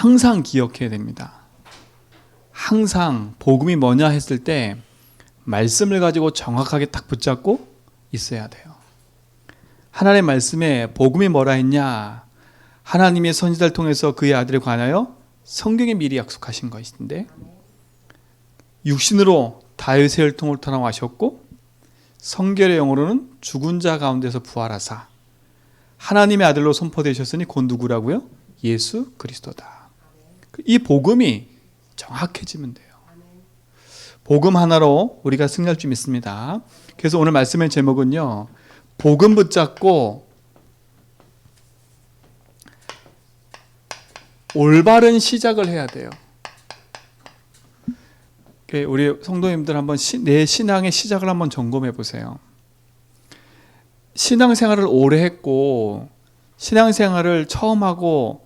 항상 기억해야 됩니다. 항상 복음이 뭐냐 했을 때 말씀을 가지고 정확하게 딱 붙잡고 있어야 돼요. 하나님의 말씀에 복음이 뭐라 했냐? 하나님의 선지자를 통해서 그의 아들에 관하여 성경에 미리 약속하신 것인데, 육신으로 다윗의 혈통을 타나하셨고 성결의 영으로는 죽은 자 가운데서 부활하사 하나님의 아들로 선포되셨으니 곧 누구라고요? 예수 그리스도다. 이 복음이 정확해지면 돼요. 복음 하나로 우리가 승리할 줄 믿습니다. 그래서 오늘 말씀의 제목은요, 복음 붙잡고 올바른 시작을 해야 돼요. 우리 성도님들 한번 내 신앙의 시작을 한번 점검해 보세요. 신앙생활을 오래 했고 신앙생활을 처음 하고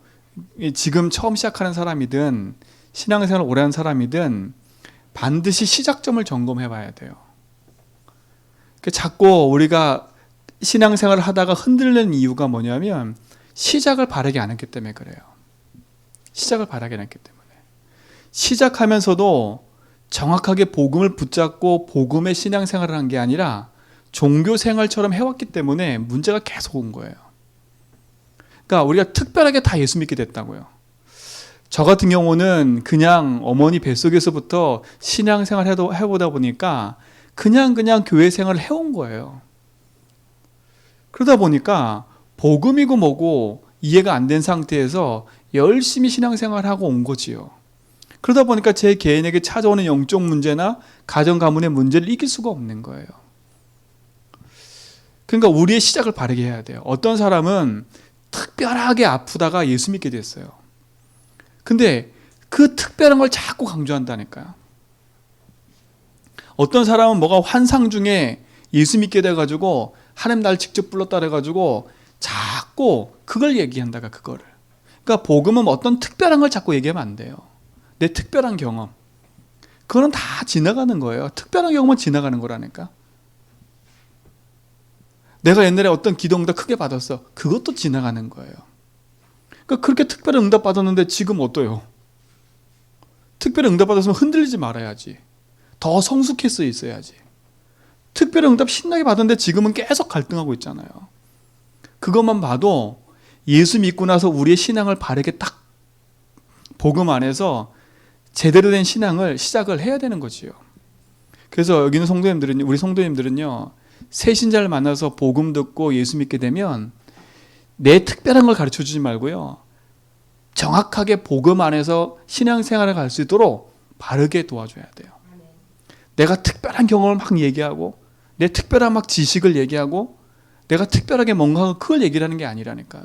지금 처음 시작하는 사람이든 신앙생활을 오래 한 사람이든 반드시 시작점을 점검해 봐야 돼요. 자꾸 우리가 신앙생활을 하다가 흔들리는 이유가 뭐냐면 시작을 바르게 안 했기 때문에 그래요. 시작을 바르게 안 했기 때문에. 시작하면서도 정확하게 복음을 붙잡고 복음의 신앙생활을 한 게 아니라 종교생활처럼 해왔기 때문에 문제가 계속 온 거예요. 그러니까 우리가 특별하게 다 예수 믿게 됐다고요. 저 같은 경우는 그냥 어머니 뱃속에서부터 신앙생활 해보다 보니까 그냥 교회 생활을 해온 거예요. 그러다 보니까 복음이고 뭐고 이해가 안 된 상태에서 열심히 신앙생활하고 온 거지요. 그러다 보니까 제 개인에게 찾아오는 영적 문제나 가정 가문의 문제를 이길 수가 없는 거예요. 그러니까 우리의 시작을 바르게 해야 돼요. 어떤 사람은 특별하게 아프다가 예수 믿게 됐어요. 근데 그 특별한 걸 자꾸 강조한다니까요. 어떤 사람은 뭐가 환상 중에 예수 믿게 돼가지고 하나님 날 직접 불렀다 그래가지고 자꾸 그걸 얘기한다가 그거를. 그러니까 복음은 어떤 특별한 걸 자꾸 얘기하면 안 돼요. 내 특별한 경험. 그거는 다 지나가는 거예요. 특별한 경험은 지나가는 거라니까. 내가 옛날에 어떤 기도 응답 크게 받았어. 그것도 지나가는 거예요. 그러니까 그렇게 특별한 응답 받았는데 지금 어때요? 특별한 응답 받았으면 흔들리지 말아야지. 더 성숙해서 있어야지. 특별한 응답 신나게 받았는데 지금은 계속 갈등하고 있잖아요. 그것만 봐도 예수 믿고 나서 우리의 신앙을 바르게 딱 복음 안에서 제대로 된 신앙을 시작을 해야 되는 거지요. 그래서 여기 있는 성도님들은, 우리 성도님들은요, 새 신자를 만나서 복음 듣고 예수 믿게 되면 내 특별한 걸 가르쳐 주지 말고요, 정확하게 복음 안에서 신앙생활을 갈 수 있도록 바르게 도와줘야 돼요. 내가 특별한 경험을 막 얘기하고 내 특별한 막 지식을 얘기하고 내가 특별하게 뭔가 그걸 얘기를 하는 게 아니라니까요.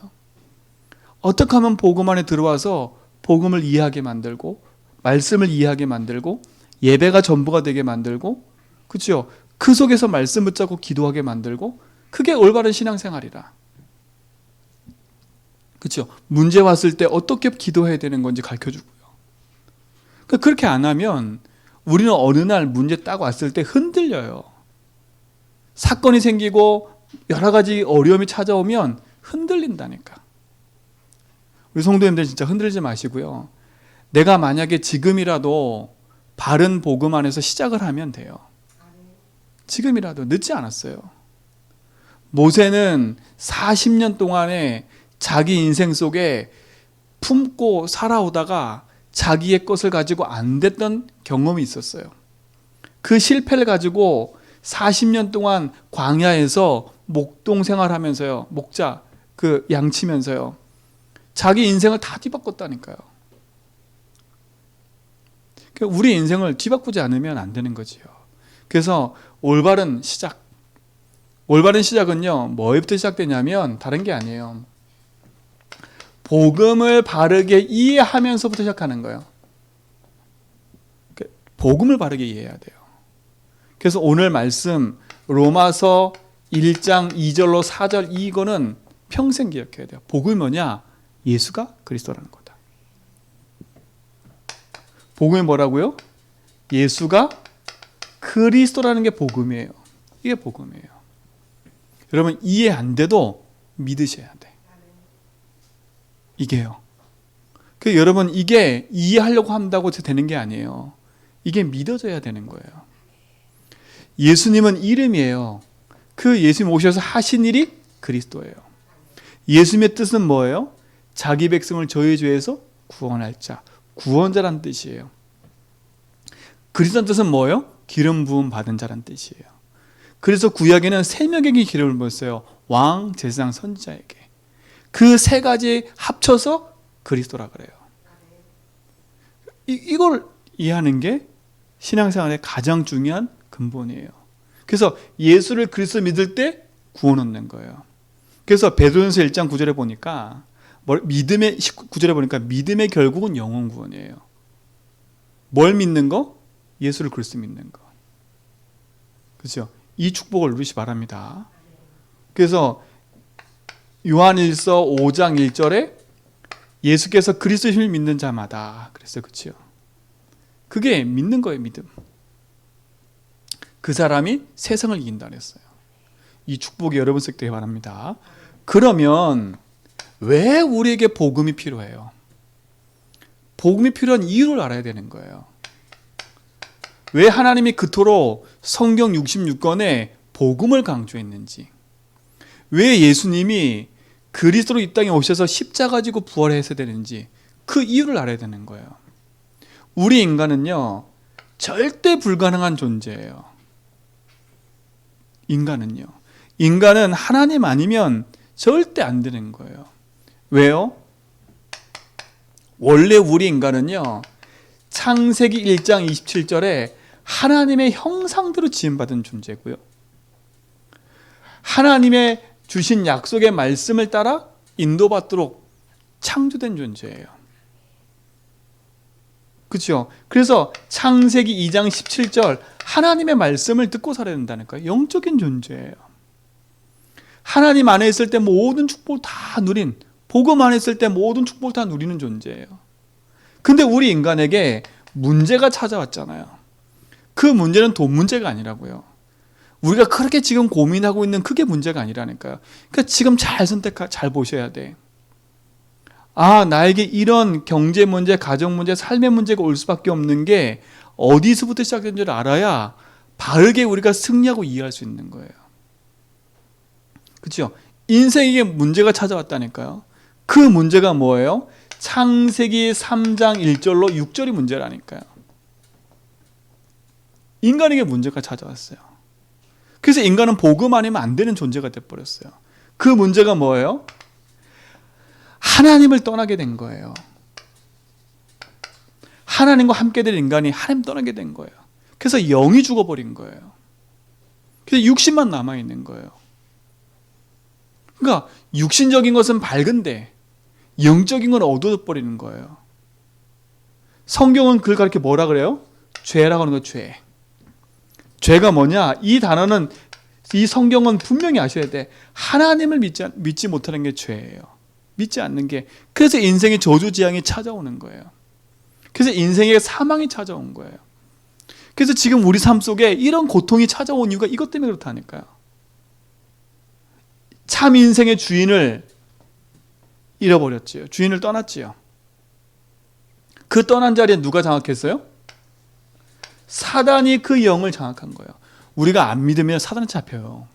어떻게 하면 복음 안에 들어와서 복음을 이해하게 만들고 말씀을 이해하게 만들고 예배가 전부가 되게 만들고, 그렇죠? 그 속에서 말씀 붙잡고 기도하게 만들고, 그게 올바른 신앙생활이라. 그렇죠? 문제 왔을 때 어떻게 기도해야 되는 건지 가르쳐주고요. 그러니까 그렇게 안 하면 우리는 어느 날 문제 딱 왔을 때 흔들려요. 사건이 생기고 여러 가지 어려움이 찾아오면 흔들린다니까. 우리 성도님들 진짜 흔들리지 마시고요. 내가 만약에 지금이라도 바른 복음 안에서 시작을 하면 돼요. 지금이라도 늦지 않았어요. 모세는 40년 동안에 자기 인생 속에 품고 살아오다가 자기의 것을 가지고 안 됐던 경험이 있었어요. 그 실패를 가지고 40년 동안 광야에서 목동 생활하면서요, 목자 그 양치면서요, 자기 인생을 다 뒤바꿨다니까요. 우리 인생을 뒤바꾸지 않으면 안 되는 거지요. 그래서 올바른 시작은요, 뭐부터 시작되냐면 다른 게 아니에요. 복음을 바르게 이해하면서부터 시작하는 거예요. 복음을 바르게 이해해야 돼요. 그래서 오늘 말씀 로마서 1장 2절로 4절, 이거는 평생 기억해야 돼요. 복음이 뭐냐? 예수가 그리스도라는 거다. 복음이 뭐라고요? 예수가 그리스도라는 게 복음이에요. 이게 복음이에요. 여러분, 이해 안 돼도 믿으셔야 돼. 이게요. 여러분, 이게 이해하려고 한다고 되는 게 아니에요. 이게 믿어져야 되는 거예요. 예수님은 이름이에요. 그 예수님 오셔서 하신 일이 그리스도예요. 예수님의 뜻은 뭐예요? 자기 백성을 저희 죄에서 구원할 자, 구원자란 뜻이에요. 그리스도의 뜻은 뭐예요? 기름 부음 받은 자란 뜻이에요. 그래서 구약에는 세 명에게 기름을 부었어요. 왕, 제사장, 선지자에게. 그 세 가지 합쳐서 그리스도라 그래요. 이걸 이해하는 게 신앙생활의 가장 중요한 근본이에요. 그래서 예수를 그리스도 믿을 때 구원 얻는 거예요. 그래서 베드로전서 1장 9절에 보니까 믿음의 19절에 보니까 믿음의 결국은 영혼 구원이에요. 뭘 믿는 거? 예수를 그리스도 믿는 거. 그렇죠? 이 축복을 누리시 바랍니다. 그래서 요한일서 5장 1절에 예수께서 그리스도의 힘을 믿는 자마다 그랬어요. 그렇죠? 그게 믿는 거예요. 믿음. 그 사람이 세상을 이긴다 그랬어요. 이 축복이 여러분 속에 되기 바랍니다. 그러면 왜 우리에게 복음이 필요해요? 복음이 필요한 이유를 알아야 되는 거예요. 왜 하나님이 그토록 성경 66권에 복음을 강조했는지, 왜 예수님이 그리스도로 이 땅에 오셔서 십자가 지고 부활해서 되는지 그 이유를 알아야 되는 거예요. 우리 인간은요, 절대 불가능한 존재예요. 인간은 하나님 아니면 절대 안 되는 거예요. 왜요? 원래 우리 인간은요, 창세기 1장 27절에 하나님의 형상대로 지음받은 존재고요, 하나님의 주신 약속의 말씀을 따라 인도받도록 창조된 존재예요. 그렇죠? 그래서 창세기 2장 17절 하나님의 말씀을 듣고 살아야 된다니까요. 영적인 존재예요. 하나님 안에 있을 때 모든 축복을 다 누린, 복음 안에 있을 때 모든 축복을 다 누리는 존재예요. 근데 우리 인간에게 문제가 찾아왔잖아요. 그 문제는 돈 문제가 아니라고요. 우리가 그렇게 지금 고민하고 있는 그게 문제가 아니라니까요. 그러니까 지금 잘 보셔야 돼. 아, 나에게 이런 경제 문제, 가정 문제, 삶의 문제가 올 수밖에 없는 게 어디서부터 시작된 줄 알아야 바르게 우리가 승리하고 이해할 수 있는 거예요. 그렇죠? 인생에게 문제가 찾아왔다니까요. 그 문제가 뭐예요? 창세기 3장 1절로 6절이 문제라니까요. 인간에게 문제가 찾아왔어요. 그래서 인간은 복음 아니면 안 되는 존재가 돼버렸어요. 그 문제가 뭐예요? 하나님을 떠나게 된 거예요. 하나님과 함께 될 인간이 하나님 떠나게 된 거예요. 그래서 영이 죽어버린 거예요. 그래서 육신만 남아있는 거예요. 그러니까 육신적인 것은 밝은데 영적인 건 어두워버리는 거예요. 성경은 그걸 가르쳐 뭐라 그래요? 죄라고 하는 거예요. 죄. 죄가 뭐냐? 이 단어는, 이 성경은 분명히 아셔야 돼. 하나님을 믿지 못하는 게 죄예요. 믿지 않는 게. 그래서 인생의 저주지향이 찾아오는 거예요. 그래서 인생의 사망이 찾아온 거예요. 그래서 지금 우리 삶 속에 이런 고통이 찾아온 이유가 이것 때문에 그렇다니까요. 참 인생의 주인을 잃어버렸지요. 주인을 떠났지요. 그 떠난 자리에 누가 장악했어요? 사단이 그 영을 장악한 거예요. 우리가 안 믿으면 사단에 잡혀요.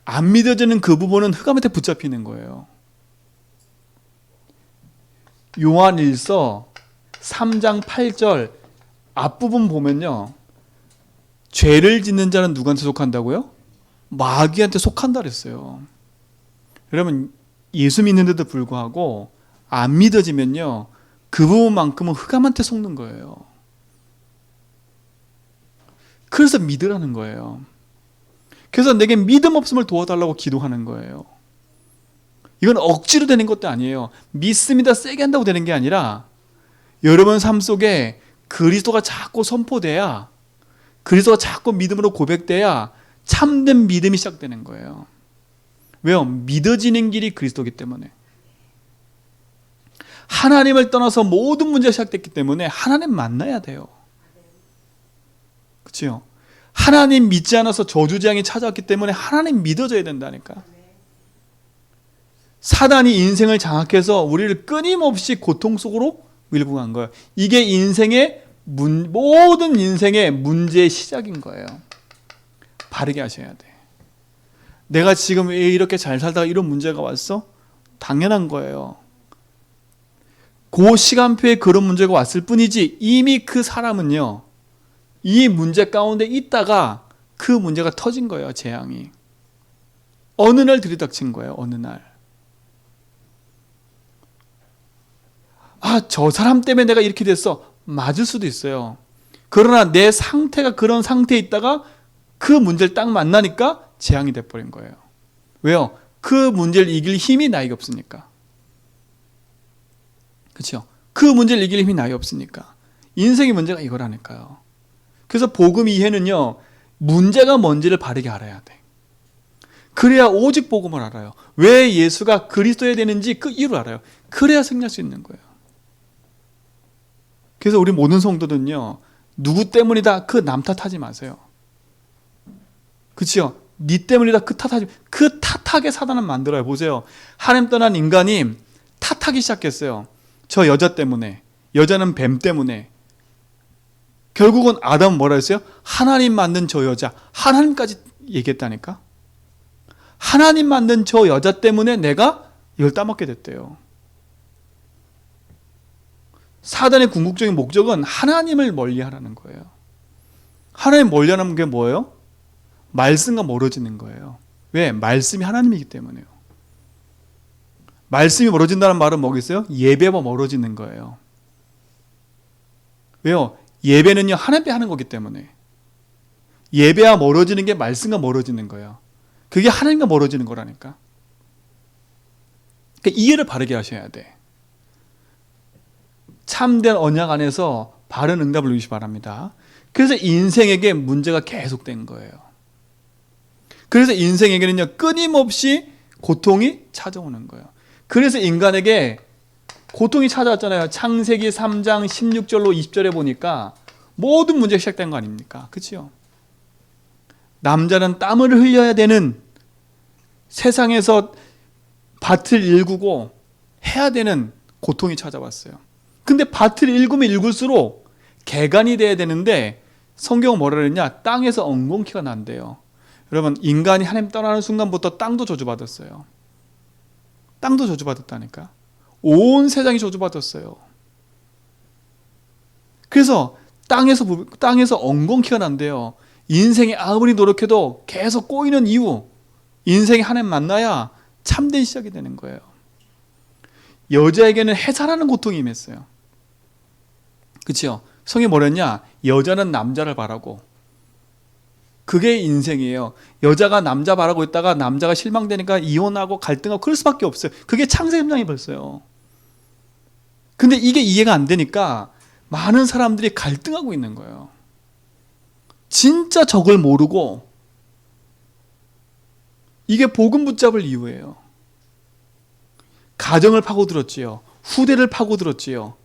안 믿어지는 그 부분은 흑암한테 붙잡히는 거예요. 요한일서 3장 8절 앞부분 보면요, 죄를 짓는 자는 누구한테 속한다고요? 마귀한테 속한다 그랬어요. 여러분, 예수 믿는데도 불구하고 안 믿어지면요, 그 부분만큼은 흑암한테 속는 거예요. 그래서 믿으라는 거예요. 그래서 내게 믿음 없음을 도와달라고 기도하는 거예요. 이건 억지로 되는 것도 아니에요. 믿습니다 세게 한다고 되는 게 아니라 여러분 삶 속에 그리스도가 자꾸 선포돼야, 그리스도가 자꾸 믿음으로 고백돼야 참된 믿음이 시작되는 거예요. 왜요? 믿어지는 길이 그리스도이기 때문에. 하나님을 떠나서 모든 문제가 시작됐기 때문에 하나님 만나야 돼요. 그렇죠? 하나님 믿지 않아서 저주재앙이 찾아왔기 때문에 하나님 믿어져야 된다니까. 사단이 인생을 장악해서 우리를 끊임없이 고통 속으로 밀고 간 거예요. 이게 모든 인생의 문제의 시작인 거예요. 바르게 하셔야 돼. 내가 지금 왜 이렇게 잘 살다가 이런 문제가 왔어? 당연한 거예요. 그 시간표에 그런 문제가 왔을 뿐이지 이미 그 사람은요, 이 문제 가운데 있다가 그 문제가 터진 거예요. 재앙이 어느 날 들이닥친 거예요. 어느 날. 저 사람 때문에 내가 이렇게 됐어. 맞을 수도 있어요. 그러나 내 상태가 그런 상태에 있다가 그 문제를 딱 만나니까 재앙이 돼버린 거예요. 왜요? 그 문제를 이길 힘이 나에게 없으니까. 그렇죠? 그 문제를 이길 힘이 나에게 없으니까. 인생의 문제가 이거라니까요. 그래서 복음 이해는요, 문제가 뭔지를 바르게 알아야 돼. 그래야 오직 복음을 알아요. 왜 예수가 그리스도여야 되는지 그 이유를 알아요. 그래야 승리할 수 있는 거예요. 그래서 우리 모든 성도들은요, 누구 때문이다 그 남 탓하지 마세요. 그치요? 니 때문이다 그 탓하게 사단은 만들어요. 보세요. 하나님 떠난 인간이 탓하기 시작했어요. 저 여자 때문에, 여자는 뱀 때문에. 결국은 아담은 뭐라 했어요? 하나님 만든 저 여자, 하나님까지 얘기했다니까. 하나님 만든 저 여자 때문에 내가 이걸 따먹게 됐대요. 사단의 궁극적인 목적은 하나님을 멀리하라는 거예요. 하나님 멀리하는 게 뭐예요? 말씀과 멀어지는 거예요. 왜? 말씀이 하나님이기 때문에요. 말씀이 멀어진다는 말은 뭐겠어요? 예배와 멀어지는 거예요. 왜요? 예배는요, 하나님께 하는 거기 때문에. 예배와 멀어지는 게 말씀과 멀어지는 거예요. 그게 하나님과 멀어지는 거라니까. 그러니까 이해를 바르게 하셔야 돼. 참된 언약 안에서 바른 응답을 누리시기 바랍니다. 그래서 인생에게 문제가 계속된 거예요. 그래서 인생에게는요, 끊임없이 고통이 찾아오는 거예요. 그래서 인간에게 고통이 찾아왔잖아요. 창세기 3장 16절로 20절에 보니까 모든 문제가 시작된 거 아닙니까? 그렇죠? 남자는 땀을 흘려야 되는 세상에서 밭을 일구고 해야 되는 고통이 찾아왔어요. 근데 밭을 일구면 일굴수록 개간이 돼야 되는데 성경은 뭐라 그랬냐? 땅에서 엉겅퀴가 난대요. 여러분, 인간이 하나님 떠나는 순간부터 땅도 저주받았어요. 땅도 저주받았다니까. 온 세상이 저주받았어요. 그래서 땅에서 엉겅퀴가 난대요. 인생이 아무리 노력해도 계속 꼬이는 이유, 인생이 하나님 만나야 참된 시작이 되는 거예요. 여자에게는 해산하는 고통이 임했어요. 그렇죠? 성이 뭐랬냐? 여자는 남자를 바라고. 그게 인생이에요. 여자가 남자 바라고 있다가 남자가 실망되니까 이혼하고 갈등하고 그럴 수밖에 없어요. 그게 창세기 3장이 벌써요. 근데 이게 이해가 안 되니까 많은 사람들이 갈등하고 있는 거예요. 진짜 적을 모르고. 이게 복음 붙잡을 이유예요. 가정을 파고들었지요. 후대를 파고들었지요.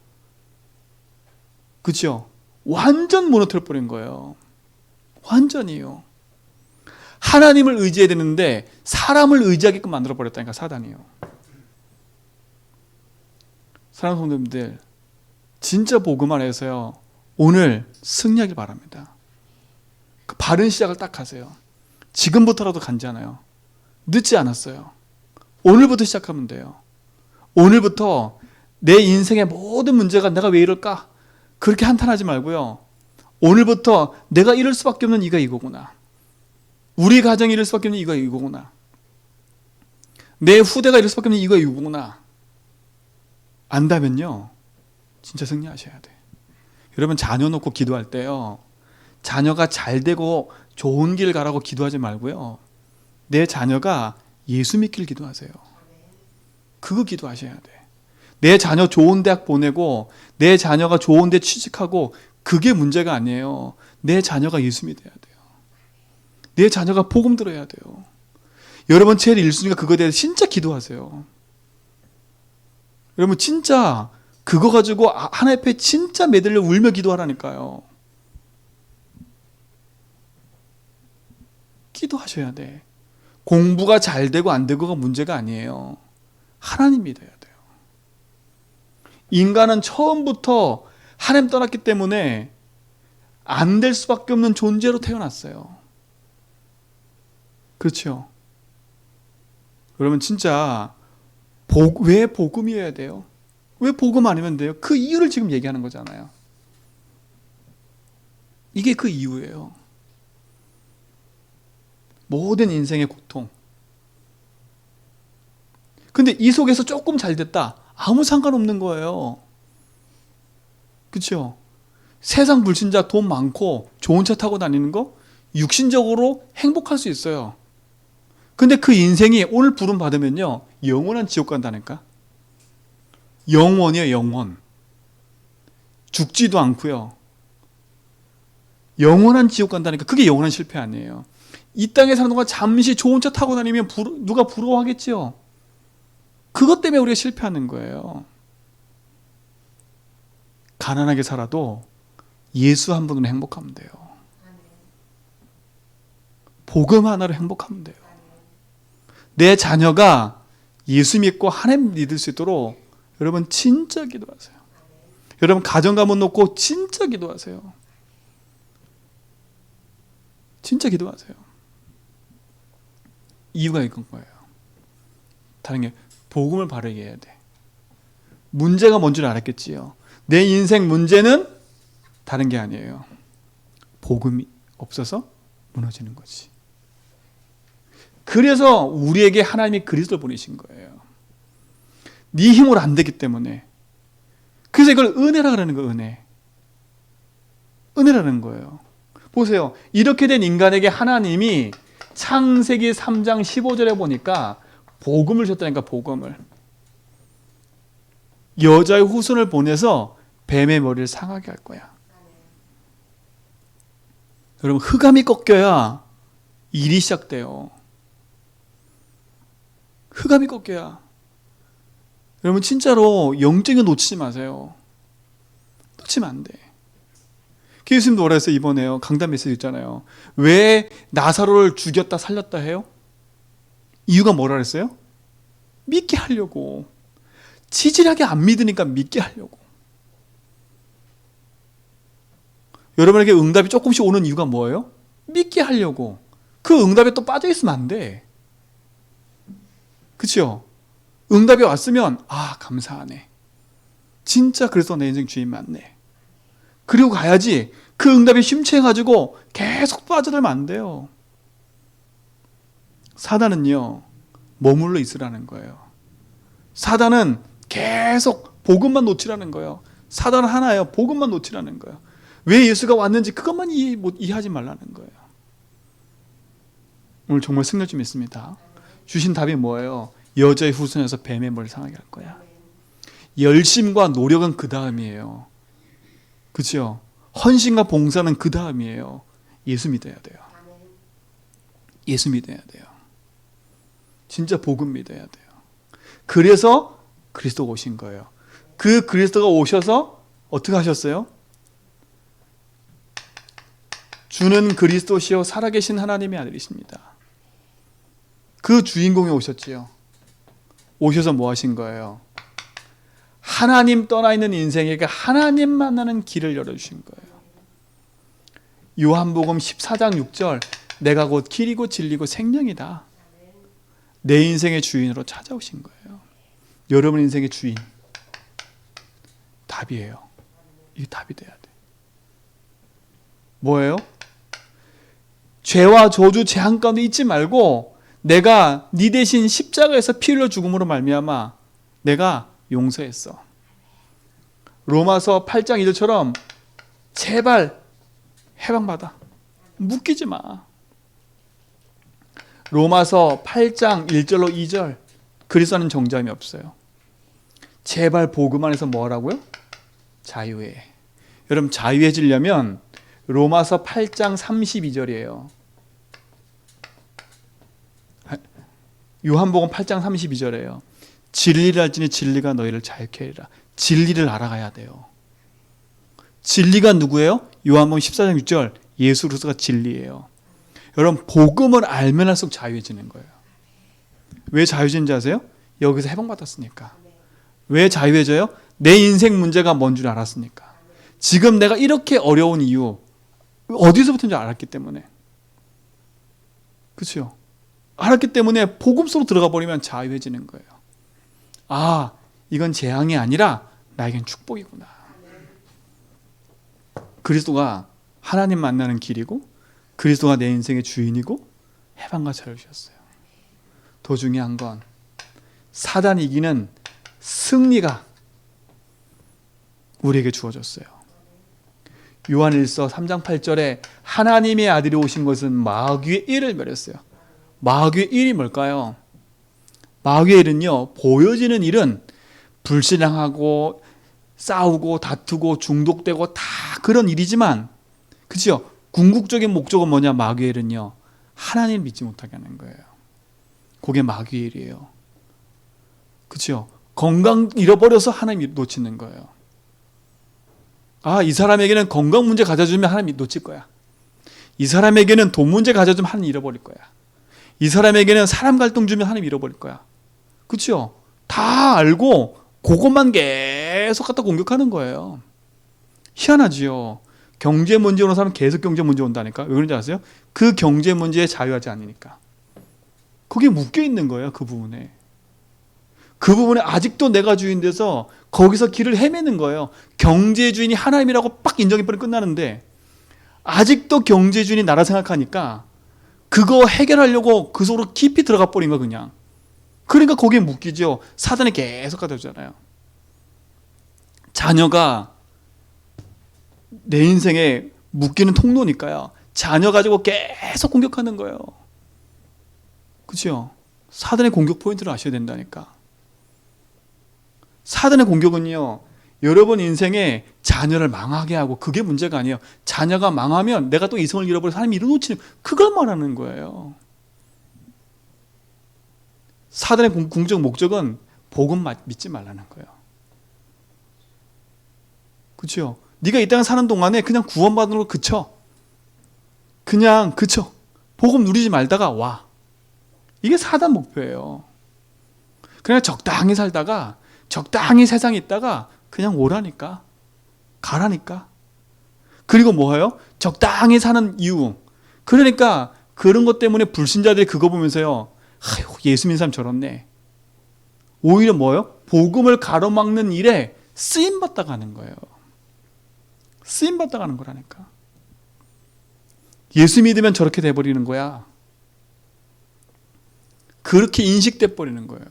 그렇죠? 완전 무너뜨려 버린 거예요. 완전히요. 하나님을 의지해야 되는데 사람을 의지하게끔 만들어 버렸다니까, 사단이요. 사랑하는 성도님들, 진짜 복음 안에서요, 오늘 승리하길 바랍니다. 그 바른 시작을 딱 하세요. 지금부터라도 간잖아요. 늦지 않았어요. 오늘부터 시작하면 돼요. 오늘부터 내 인생의 모든 문제가 내가 왜 이럴까? 그렇게 한탄하지 말고요. 오늘부터 내가 이럴 수밖에 없는 이가 이거구나. 우리 가정이 이럴 수밖에 없는 이가 이거구나. 내 후대가 이럴 수밖에 없는 이가 이거구나. 안다면요, 진짜 승리하셔야 돼. 여러분, 자녀 놓고 기도할 때요, 자녀가 잘 되고 좋은 길 가라고 기도하지 말고요, 내 자녀가 예수 믿길 기도하세요. 그거 기도하셔야 돼. 내 자녀 좋은 대학 보내고 내 자녀가 좋은 데 취직하고 그게 문제가 아니에요. 내 자녀가 예수 믿어야 돼요. 내 자녀가 복음 들어야 돼요. 여러분, 제일 1순위가 그거에 대해서 진짜 기도하세요. 여러분, 진짜 그거 가지고 하나님 앞에 진짜 매달려 울며 기도하라니까요. 기도하셔야 돼. 공부가 잘 되고 안 되고가 문제가 아니에요. 하나님이 돼야 돼요. 인간은 처음부터 하나님 떠났기 때문에 안 될 수밖에 없는 존재로 태어났어요. 그렇죠? 그러면 진짜 왜 복음이어야 돼요? 왜 복음 아니면 돼요? 그 이유를 지금 얘기하는 거잖아요. 이게 그 이유예요. 모든 인생의 고통. 근데 이 속에서 조금 잘 됐다. 아무 상관없는 거예요. 그렇죠? 세상 불신자 돈 많고 좋은 차 타고 다니는 거 육신적으로 행복할 수 있어요. 근데 그 인생이 오늘 부름 받으면요 영원한 지옥 간다니까. 영원이에요. 영원. 죽지도 않고요. 영원한 지옥 간다니까. 그게 영원한 실패 아니에요. 이 땅에 사는 동안 잠시 좋은 차 타고 다니면 누가 부러워하겠죠. 그것 때문에 우리가 실패하는 거예요. 가난하게 살아도 예수 한 분으로 행복하면 돼요. 복음 하나로 행복하면 돼요. 내 자녀가 예수 믿고 하나님 믿을 수 있도록 여러분 진짜 기도하세요. 여러분 가정 가문 놓고 진짜 기도하세요. 진짜 기도하세요. 이유가 이건 거예요. 다른 게 복음을 바르게 해야 돼. 문제가 뭔 줄 알았겠지요. 내 인생 문제는 다른 게 아니에요. 복음이 없어서 무너지는 거지. 그래서 우리에게 하나님이 그리스도를 보내신 거예요. 네 힘으로 안 되기 때문에. 그래서 이걸 은혜라 그러는 거예요. 은혜라는 거예요. 보세요. 이렇게 된 인간에게 하나님이 창세기 3장 15절에 보니까 복음을 줬다니까. 복음을. 여자의 후손을 보내서 뱀의 머리를 상하게 할 거야. 여러분 흑암이 꺾여야 일이 시작돼요. 흑암이 꺾여야. 여러분 진짜로 영적인 놓치지 마세요. 놓치면 안 돼. 예수님도 뭐라 했어요? 이번에요. 강단 메시지 있잖아요. 왜 나사로를 죽였다 살렸다 해요? 이유가 뭐라 그랬어요? 믿게 하려고. 지질하게 안 믿으니까 믿게 하려고. 여러분에게 응답이 조금씩 오는 이유가 뭐예요? 믿게 하려고. 그 응답에 또 빠져 있으면 안 돼. 그렇죠? 응답이 왔으면 감사하네. 진짜 그래서 내 인생 주인 맞네. 그리고 가야지. 그 응답이 심취해가지고 계속 빠져들면 안 돼요. 사단은요 머물러 있으라는 거예요. 사단은 계속 복음만 놓치라는 거예요. 사단은 하나예요. 복음만 놓치라는 거예요. 왜 예수가 왔는지 그것만 이해하지 말라는 거예요. 오늘 정말 승리 좀 있습니다. 주신 답이 뭐예요? 여자의 후손에서 뱀의 머리를 상하게 할 거야. 열심과 노력은 그 다음이에요. 그렇죠? 헌신과 봉사는 그 다음이에요. 예수 믿어야 돼요. 예수 믿어야 돼요. 진짜 복음 믿어야 돼요. 그래서 그리스도가 오신 거예요. 그 그리스도가 오셔서 어떻게 하셨어요? 주는 그리스도시요 살아계신 하나님의 아들이십니다. 그 주인공이 오셨지요. 오셔서 뭐 하신 거예요? 하나님 떠나 있는 인생에게 하나님 만나는 길을 열어주신 거예요. 요한복음 14장 6절 내가 곧 길이고 진리고 생명이다. 내 인생의 주인으로 찾아오신 거예요. 여러분 인생의 주인. 답이에요. 이게 답이 돼야 돼. 뭐예요? 죄와 저주 재앙 가운데 있지 말고 내가 네 대신 십자가에서 피 흘려 죽음으로 말미암아 내가 용서했어. 로마서 8장 2절처럼 제발 해방받아. 묶이지 마. 로마서 8장 1절로 2절 그리스도는 정죄함이 없어요. 제발 복음 안에서 뭐 하라고요? 자유해. 여러분 자유해지려면 로마서 8장 32절이에요. 요한복음 8장 32절이에요. 진리를 알지니 진리가 너희를 자유케 하리라. 진리를 알아가야 돼요. 진리가 누구예요? 요한복음 14장 6절 예수 그리스도가 진리예요. 여러분 복음을 알면 할수록 자유해지는 거예요. 왜 자유해지는지 아세요? 여기서 해방받았으니까. 왜 자유해져요? 내 인생 문제가 뭔 줄 알았으니까. 지금 내가 이렇게 어려운 이유 어디서부터인지 알았기 때문에. 그렇죠? 알았기 때문에 복음 속으로 들어가 버리면 자유해지는 거예요. 아, 이건 재앙이 아니라 나에겐 축복이구나. 그리스도가 하나님 만나는 길이고 그리스도가 내 인생의 주인이고 해방과 자유를 주셨어요. 더 중요한 건 사단이 이기는 승리가 우리에게 주어졌어요. 요한일서 3장 8절에 하나님의 아들이 오신 것은 마귀의 일을 멸했어요. 마귀의 일이 뭘까요? 마귀의 일은요, 보여지는 일은 불신앙하고 싸우고 다투고 중독되고 다 그런 일이지만, 그렇죠? 궁극적인 목적은 뭐냐? 마귀의 일은요, 하나님을 믿지 못하게 하는 거예요. 그게 마귀의 일이에요. 그렇죠? 건강 잃어버려서 하나님 놓치는 거예요. 아, 이 사람에게는 건강 문제 가져주면 하나님 놓칠 거야. 이 사람에게는 돈 문제 가져주면 하나님 잃어버릴 거야. 이 사람에게는 사람 갈등 주면 하나님 잃어버릴 거야. 그렇죠? 다 알고 그것만 계속 갖다 공격하는 거예요. 희한하지요. 경제 문제 오는 사람은 계속 경제 문제 온다니까. 왜 그런지 아세요? 그 경제 문제에 자유하지 않으니까. 그게 묶여 있는 거예요. 그 부분에. 그 부분에 아직도 내가 주인 돼서 거기서 길을 헤매는 거예요. 경제 주인이 하나님이라고 빡 인정해버리면 끝나는데 아직도 경제 주인이 나라 생각하니까 그거 해결하려고 그 속으로 깊이 들어가 버린 거 그냥. 그러니까 거기에 묶이죠. 사단이 계속 가져오잖아요. 자녀가 내 인생에 묶이는 통로니까요. 자녀 가지고 계속 공격하는 거예요. 그렇죠? 사단의 공격 포인트를 아셔야 된다니까. 사단의 공격은요, 여러분 인생에 자녀를 망하게 하고 그게 문제가 아니에요. 자녀가 망하면 내가 또 이성을 잃어버려 사람이 잃어놓치는, 그걸 말하는 거예요. 사단의 궁극적 목적은 복음 믿지 말라는 거예요. 그렇죠? 네가 이 땅에 사는 동안에 그냥 구원받는 걸 그쳐. 그냥 그쳐. 복음 누리지 말다가 와. 이게 사단 목표예요. 그냥 적당히 살다가 적당히 세상에 있다가 그냥 오라니까. 가라니까. 그리고 뭐예요? 적당히 사는 이유. 그러니까 그런 것 때문에 불신자들이 그거 보면서요. 아유, 예수 믿는 사람 저렇네. 오히려 뭐예요? 복음을 가로막는 일에 쓰임받다 가는 거예요. 쓰임받다 가는 거라니까. 예수 믿으면 저렇게 돼버리는 거야. 그렇게 인식돼 버리는 거예요.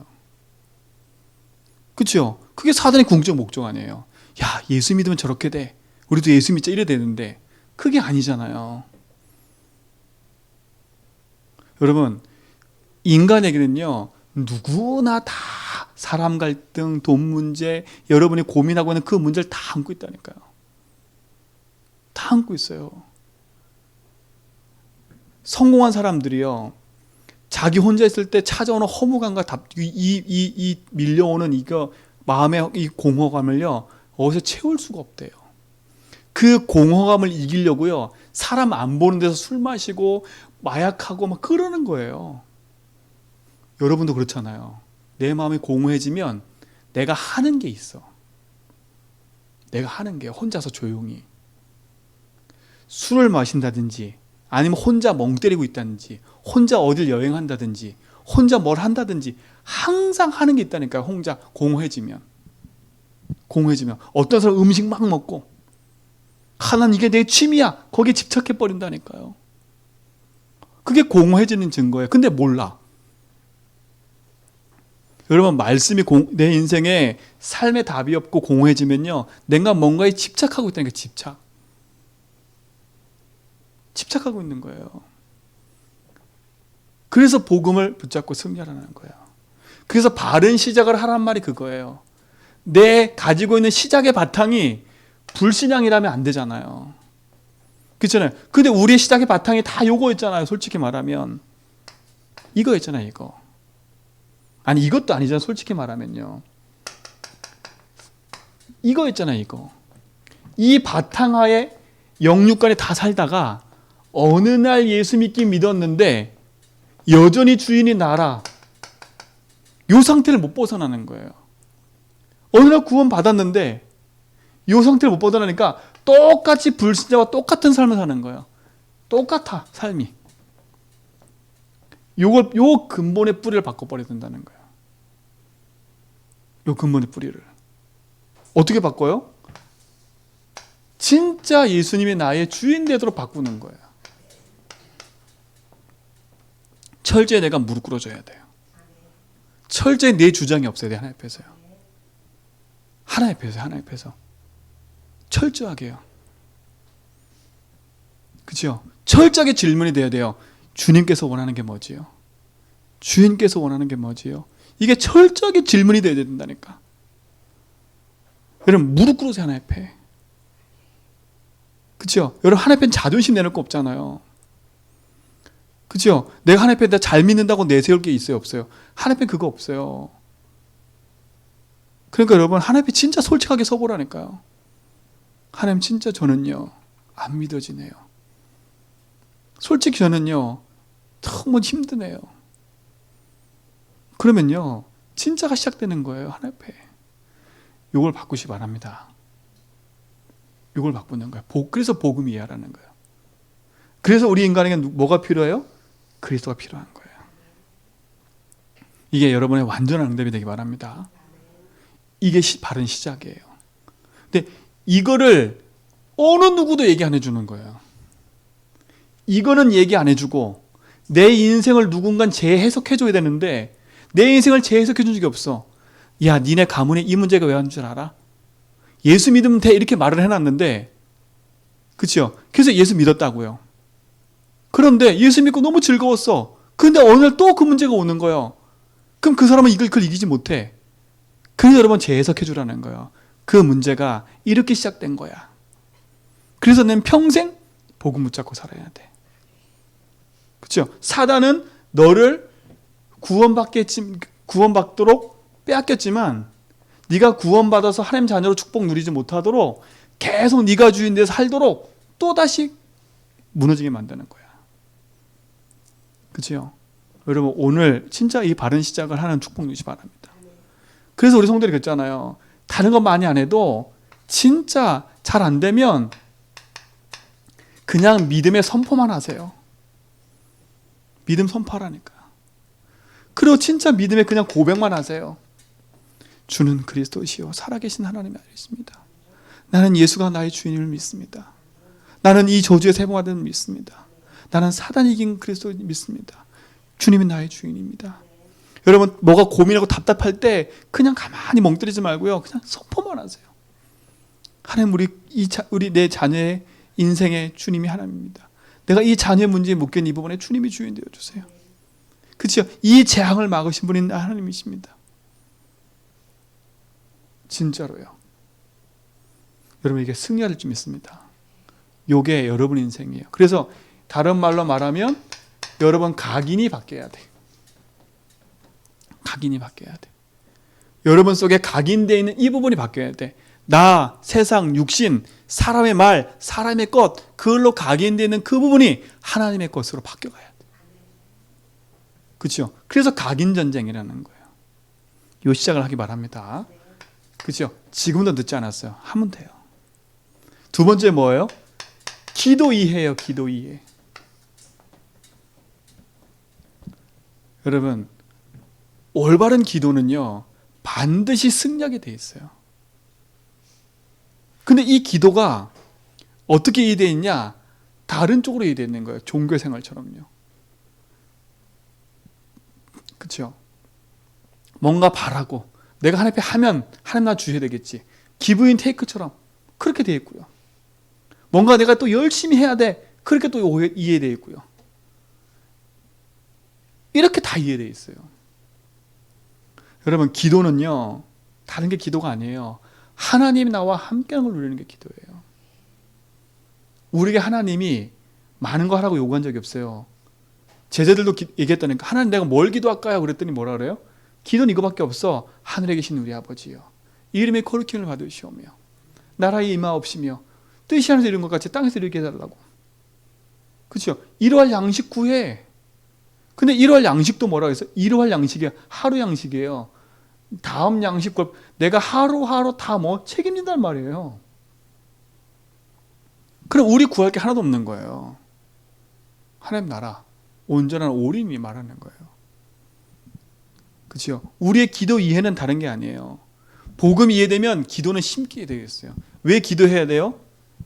그렇죠? 그게 사단의 궁극적 목적 아니에요. 야, 예수 믿으면 저렇게 돼. 우리도 예수 믿자 이래 되는데 그게 아니잖아요. 여러분, 인간에게는요, 누구나 다 사람 갈등, 돈 문제, 여러분이 고민하고 있는 그 문제를 다 안고 있다니까요. 다 안고 있어요. 성공한 사람들이요, 자기 혼자 있을 때 찾아오는 허무감과 이 밀려오는 이거 마음의 이 공허감을요, 어디서 채울 수가 없대요. 그 공허감을 이기려고요, 사람 안 보는 데서 술 마시고 마약하고 막 그러는 거예요. 여러분도 그렇잖아요. 내 마음이 공허해지면 내가 하는 게 있어. 내가 하는 게 혼자서 조용히 술을 마신다든지, 아니면 혼자 멍 때리고 있다든지, 혼자 어딜 여행한다든지, 혼자 뭘 한다든지 항상 하는 게 있다니까요. 혼자 공허해지면 어떤 사람 음식 막 먹고, 하나는 이게 내 취미야, 거기에 집착해 버린다니까요. 그게 공허해지는 증거예요. 근데 몰라. 여러분, 말씀이 내 인생에 삶의 답이 없고 공허해지면요, 내가 뭔가에 집착하고 있다니까. 집착하고 있는 거예요. 그래서 복음을 붙잡고 승리하라는 거예요. 그래서 바른 시작을 하란 말이 그거예요. 내 가지고 있는 시작의 바탕이 불신앙이라면 안 되잖아요. 그렇잖아요. 근데 우리의 시작의 바탕이 다 요거였잖아요. 솔직히 말하면 이거였잖아요. 이거. 아니, 이것도 아니잖아요. 솔직히 말하면요. 이거였잖아요. 이거. 이 바탕하에 영육간에 다 살다가 어느 날 예수 믿긴 믿었는데 여전히 주인이 나라. 요 상태를 못 벗어나는 거예요. 어느 날 구원 받았는데 요 상태를 못 벗어나니까 똑같이 불신자와 똑같은 삶을 사는 거예요. 똑같아, 삶이. 요 근본의 뿌리를 바꿔버려야 된다는 거예요. 요 근본의 뿌리를. 어떻게 바꿔요? 진짜 예수님이 나의 주인 되도록 바꾸는 거예요. 철저히 내가 무릎 꿇어줘야 돼요. 철저히 내 주장이 없어야 돼요. 하나님 앞에서요. 하나님 앞에서, 하나님 앞에서. 철저하게요. 그죠? 철저하게 질문이 돼야 돼요. 주님께서 원하는 게 뭐지요? 주인께서 원하는 게 뭐지요? 이게 철저하게 질문이 돼야 된다니까. 여러분 무릎 꿇으세요. 하나님 앞에. 그죠? 여러분 하나님 앞에 자존심 내놓을 거 없잖아요. 그죠? 내가 하나님 앞에 내가 잘 믿는다고 내세울 게 있어요? 없어요? 하나님 앞에 그거 없어요. 그러니까 여러분 하나님 앞에 진짜 솔직하게 서보라니까요. 하나님 진짜 저는요 안 믿어지네요. 솔직히 저는요 너무 힘드네요. 그러면요 진짜가 시작되는 거예요. 하나님 앞에. 이걸 바꾸시 바랍니다. 이걸 바꾸는 거예요. 그래서 복음 이해하라는 거예요. 그래서 우리 인간에게 뭐가 필요해요? 그리스도가 필요한 거예요. 이게 여러분의 완전한 응답이 되기 바랍니다. 이게 바른 시작이에요. 근데 이거를 어느 누구도 얘기 안 해주는 거예요. 이거는 얘기 안 해주고 내 인생을 누군가 재해석해줘야 되는데 내 인생을 재해석해준 적이 없어. 야, 니네 가문에 이 문제가 왜 왔는 줄 알아? 예수 믿으면 돼 이렇게 말을 해놨는데 그렇죠? 그래서 예수 믿었다고요. 그런데 예수 믿고 너무 즐거웠어. 근데 어느 날 또 그 문제가 오는 거예요. 그럼 그 사람은 그걸 이기지 못해. 그래서 여러분 재해석해 주라는 거예요. 그 문제가 이렇게 시작된 거야. 그래서 난 평생 복음 붙잡고 살아야 돼. 그렇죠? 사단은 너를 구원받도록 빼앗겼지만 네가 구원받아서 하나님 자녀로 축복 누리지 못하도록 계속 네가 주인 돼서 살도록 또다시 무너지게 만드는 거야. 그렇죠? 여러분 오늘 진짜 이 바른 시작을 하는 축복 누리시 바랍니다. 그래서 우리 성도들이 그랬잖아요. 다른 건 많이 안 해도 진짜 잘 안 되면 그냥 믿음의 선포만 하세요. 믿음 선포하라니까. 그리고 진짜 믿음의 그냥 고백만 하세요. 주는 그리스도시요 살아계신 하나님이 알겠습니다. 나는 예수가 나의 주인을 믿습니다. 나는 이 저주의 세봉하는 믿습니다. 나는 사단이 이긴 그리스도를 믿습니다. 주님이 나의 주인입니다. 여러분 뭐가 고민하고 답답할 때 그냥 가만히 멍 때리지 말고요. 그냥 선포만 하세요. 하나님 우리 내 자녀의 인생의 주님이 하나님입니다. 내가 이 자녀의 문제에 묶인 이 부분에 주님이 주인 되어주세요. 그렇죠? 이 재앙을 막으신 분이 하나님이십니다. 진짜로요. 여러분 이게 승리할 줄 믿습니다. 이게 여러분 인생이에요. 그래서 다른 말로 말하면 여러분 각인이 바뀌어야 돼. 각인이 바뀌어야 돼. 여러분 속에 각인되어 있는 이 부분이 바뀌어야 돼. 나, 세상, 육신, 사람의 말, 사람의 것, 그걸로 각인되어 있는 그 부분이 하나님의 것으로 바뀌어가야 돼. 그렇죠? 그래서 각인 전쟁이라는 거예요. 이 시작을 하기 바랍니다. 그렇죠? 지금도 늦지 않았어요. 하면 돼요. 두 번째 뭐예요? 기도 이해예요. 기도 이해. 여러분 올바른 기도는요 반드시 승리하게 돼 있어요. 근데 이 기도가 어떻게 이해되어 있냐? 다른 쪽으로 이해되어 있는 거예요. 종교생활처럼요. 그렇죠? 뭔가 바라고 내가 하나님 앞에 하면 하나님 나 주셔야 되겠지. 기브인 테이크처럼 그렇게 되어 있고요. 뭔가 내가 또 열심히 해야 돼. 그렇게 또 이해되어 있고요. 이렇게 다 이해되어 있어요. 여러분 기도는요 다른 게 기도가 아니에요. 하나님이 나와 함께하는 걸 누리는 게 기도예요. 우리에게 하나님이 많은 거 하라고 요구한 적이 없어요. 제자들도 얘기했다니까 하나님 내가 뭘 기도할까요? 그랬더니 뭐라 그래요? 기도는 이거밖에 없어. 하늘에 계신 우리 아버지요 이름의 거룩힘을 받으시오며 나라의 임하옵시며 뜻이 하늘에서 이룬 것 같이 땅에서 이루게 해달라고. 그렇죠? 이러한 양식 구해. 근데 일할 양식도 뭐라고 했어요? 일할 양식이에요. 하루 양식이에요. 다음 양식 걸 내가 하루하루 다 뭐 책임진단 말이에요. 그럼 우리 구할 게 하나도 없는 거예요. 하나님 나라, 온전한 올인이 말하는 거예요. 그렇죠? 우리의 기도 이해는 다른 게 아니에요. 복음 이해되면 기도는 심게 되겠어요. 왜 기도해야 돼요?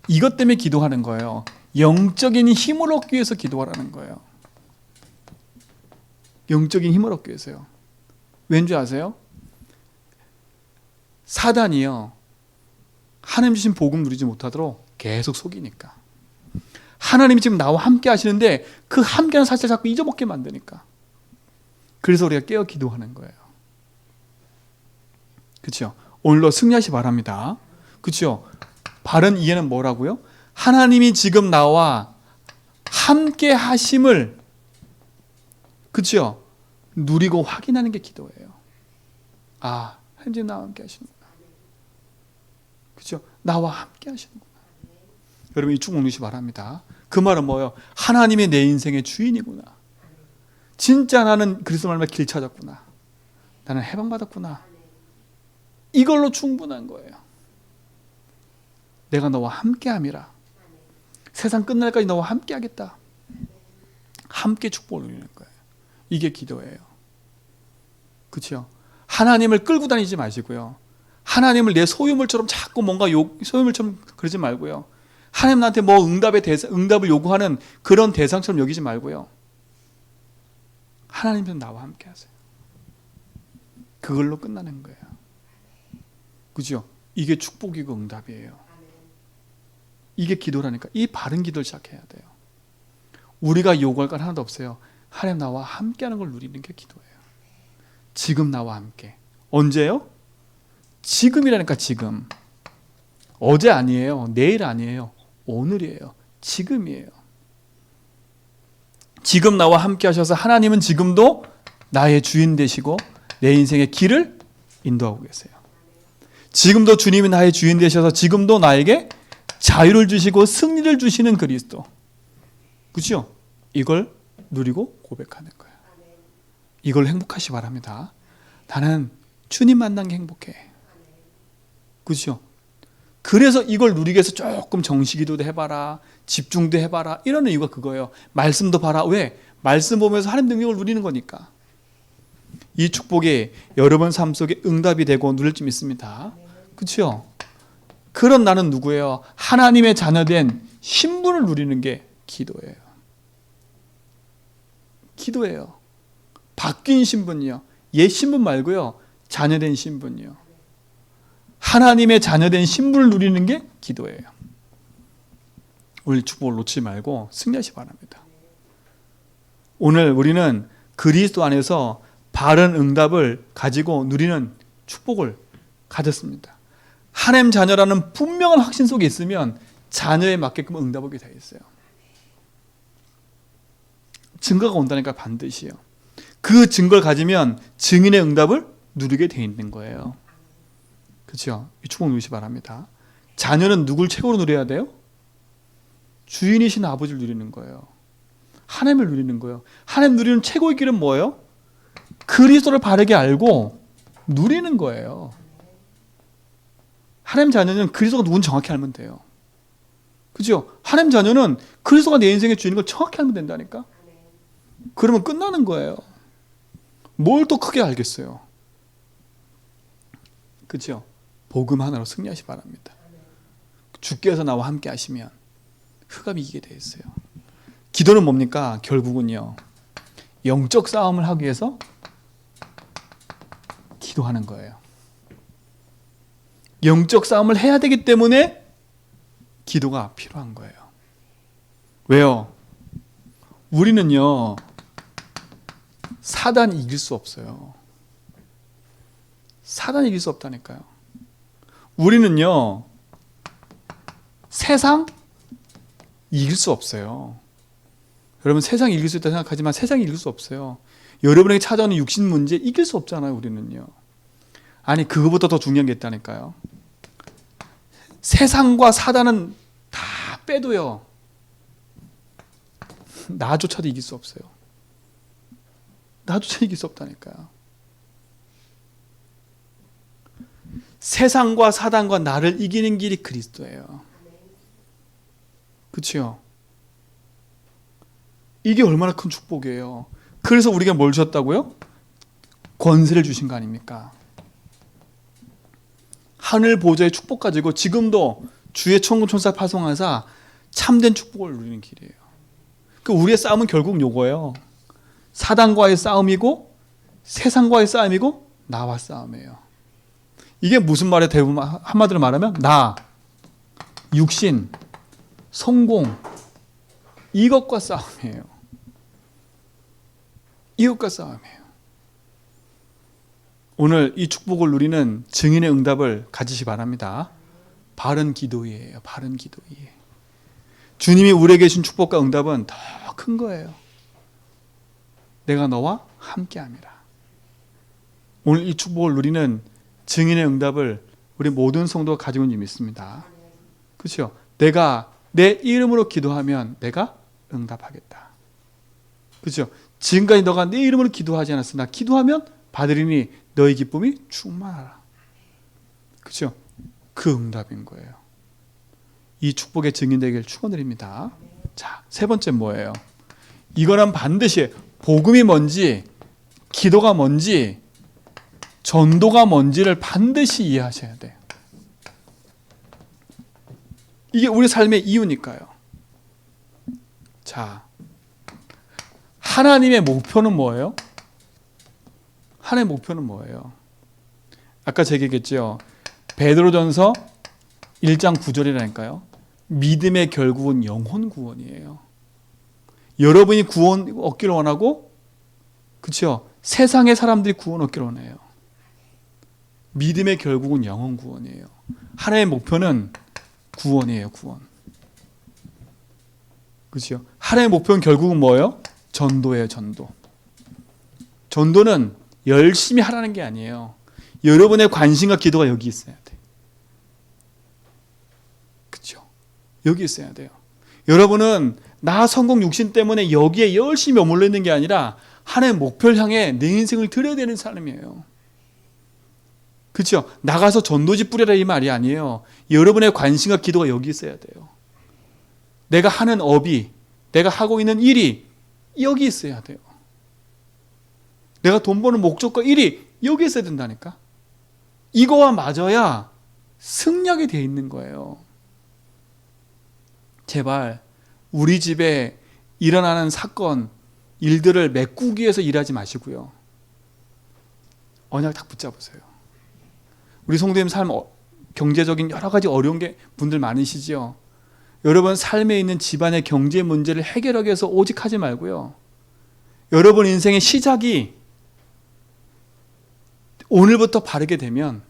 이것 때문에 기도하는 거예요. 영적인 힘을 얻기 위해서 기도하라는 거예요. 영적인 힘을 얻기 위해서요. 왠지 아세요? 사단이요, 하나님 주신 복음 누리지 못하도록 계속 속이니까. 하나님이 지금 나와 함께 하시는데 그 함께하는 사실을 자꾸 잊어먹게 만드니까. 그래서 우리가 깨어 기도하는 거예요. 그렇죠? 오늘로 승리하시 바랍니다. 그렇죠? 바른 이해는 뭐라고요? 하나님이 지금 나와 함께 하심을, 그렇죠? 누리고 확인하는 게 기도예요. 아, 하나님 지금 나와 함께 하시는구나. 그렇죠? 나와 함께 하시는구나. 여러분 이 축복 누리시 바랍니다. 그 말은 뭐예요? 하나님이 내 인생의 주인이구나. 진짜 나는 그리스도 말미암아 길 찾았구나. 나는 해방받았구나. 이걸로 충분한 거예요. 내가 너와 함께함이라. 세상 끝날까지 너와 함께하겠다. 함께 축복을 누리는 거예요. 이게 기도예요. 그렇죠? 하나님을 끌고 다니지 마시고요. 하나님을 내 소유물처럼 자꾸 뭔가 소유물처럼 그러지 말고요. 하나님 나한테 뭐 응답을 요구하는 그런 대상처럼 여기지 말고요. 하나님은 나와 함께 하세요. 그걸로 끝나는 거예요. 그죠? 이게 축복이고 응답이에요. 이게 기도라니까. 이 바른 기도를 시작해야 돼요. 우리가 요구할 건 하나도 없어요. 하나님 나와 함께 하는 걸 누리는 게 기도예요. 지금 나와 함께. 언제요? 지금이라니까. 지금. 어제 아니에요. 내일 아니에요. 오늘이에요. 지금이에요. 지금 나와 함께 하셔서 하나님은 지금도 나의 주인 되시고 내 인생의 길을 인도하고 계세요. 지금도 주님이 나의 주인 되셔서 지금도 나에게 자유를 주시고 승리를 주시는 그리스도. 그렇죠? 이걸 누리고 고백하는 거예요. 이걸 행복하시 바랍니다. 나는 주님 만난 게 행복해. 그렇죠? 그래서 이걸 누리기 위해서 조금 정식기도도 해봐라, 집중도 해봐라, 이런 이유가 그거예요. 말씀도 봐라. 왜? 말씀 보면서 하나님 능력을 누리는 거니까. 이 축복이 여러분 삶 속에 응답이 되고 누릴 줄 믿습니다. 그렇죠? 그런 나는 누구예요? 하나님의 자녀된 신분을 누리는 게 기도예요. 기도예요. 바뀐 신분이요. 옛 신분 말고요. 자녀된 신분이요. 하나님의 자녀된 신분을 누리는 게 기도예요. 우리 축복을 놓치지 말고 승리하시 바랍니다. 오늘 우리는 그리스도 안에서 바른 응답을 가지고 누리는 축복을 가졌습니다. 하나님 자녀라는 분명한 확신 속에 있으면 자녀에 맞게끔 응답하게 되어 있어요. 증거가 온다니까 반드시요. 그 증거를 가지면 증인의 응답을 누리게 되어 있는 거예요. 그렇죠? 이 축복 누리시 바랍니다. 자녀는 누굴 최고로 누려야 돼요? 주인이신 아버지를 누리는 거예요. 하나님을 누리는 거예요. 하나님 누리는 최고의 길은 뭐예요? 그리스도를 바르게 알고 누리는 거예요. 하나님 자녀는 그리스도가 누군지 정확히 알면 돼요. 그죠? 하나님 자녀는 그리스도가 내 인생의 주인인 걸 정확히 알면 된다니까. 그러면 끝나는 거예요. 뭘 또 크게 알겠어요. 그죠? 복음 하나로 승리하시 바랍니다. 주께서 나와 함께 하시면 흑암이 이기게 되어 있어요. 기도는 뭡니까? 결국은요, 영적 싸움을 하기 위해서 기도하는 거예요. 영적 싸움을 해야 되기 때문에 기도가 필요한 거예요. 왜요? 우리는요, 사단이 이길 수 없어요. 사단이 이길 수 없다니까요. 우리는요, 세상 이길 수 없어요. 여러분, 세상 이길 수 있다고 생각하지만 세상이 이길 수 없어요. 여러분에게 찾아오는 육신 문제 이길 수 없잖아요, 우리는요. 아니, 그거보다 더 중요한 게 있다니까요. 세상과 사단은 다 빼도요, 나조차도 이길 수 없어요. 나조차 이길 수 없다니까요. 세상과 사단과 나를 이기는 길이 그리스도예요. 그렇죠? 이게 얼마나 큰 축복이에요. 그래서 우리가 뭘 주셨다고요? 권세를 주신 거 아닙니까? 하늘 보좌의 축복 가지고 지금도 주의 천군 천사 파송하사 참된 축복을 누리는 길이에요. 그 우리의 싸움은 결국 요거예요. 사단과의 싸움이고 세상과의 싸움이고 나와 싸움이에요. 이게 무슨 말이에요? 대부분 한마디로 말하면 나, 육신, 성공 이것과 싸움이에요. 이것과 싸움이에요. 오늘 이 축복을 누리는 증인의 응답을 가지시 바랍니다. 바른 기도이에요. 바른 기도이에. 주님이 우리에게 주신 축복과 응답은 더 큰 거예요. 내가 너와 함께함이라. 오늘 이 축복을 누리는 증인의 응답을 우리 모든 성도가 가지고 있는 줄 믿습니다. 그렇죠? 내가 내 이름으로 기도하면 내가 응답하겠다. 그렇죠? 지금까지 너가 내 이름으로 기도하지 않았어. 나 기도하면 받으리니 너의 기쁨이 충만하라. 그렇죠? 그 응답인 거예요. 이 축복의 증인 되길 축원드립니다. 자, 세 번째 뭐예요? 이거는 반드시 복음이 뭔지, 기도가 뭔지, 전도가 뭔지를 반드시 이해하셔야 돼요. 이게 우리 삶의 이유니까요. 자, 하나님의 목표는 뭐예요? 하나님의 목표는 뭐예요? 아까 제가 얘기했죠. 베드로전서 1장 9절이라니까요. 믿음의 결국은 영혼 구원이에요. 여러분이 구원 얻기를 원하고, 그렇죠? 세상의 사람들이 구원 얻기를 원해요. 믿음의 결국은 영혼 구원이에요. 하나님의 목표는 구원이에요. 구원. 그렇죠? 하나님의 목표는 결국은 뭐예요? 전도예요. 전도. 전도는 열심히 하라는 게 아니에요. 여러분의 관심과 기도가 여기 있어야 돼. 그렇죠? 여기 있어야 돼요. 여러분은 나 성공 육신 때문에 여기에 열심히 머물러 있는 게 아니라 하나님의 목표를 향해 내 인생을 드려야 되는 사람이에요. 그렇죠? 나가서 전도지 뿌려라 이 말이 아니에요. 여러분의 관심과 기도가 여기 있어야 돼요. 내가 하는 업이, 내가 하고 있는 일이 여기 있어야 돼요. 내가 돈 버는 목적과 일이 여기 있어야 된다니까. 이거와 맞아야 승리하게 돼 있는 거예요. 제발 우리 집에 일어나는 사건, 일들을 메꾸기 위해서 일하지 마시고요. 언약 딱 붙잡으세요. 우리 성도님 삶 경제적인 여러 가지 어려운 게 분들 많으시죠. 여러분 삶에 있는 집안의 경제 문제를 해결하기 위해서 오직 하지 말고요. 여러분 인생의 시작이 오늘부터 바르게 되면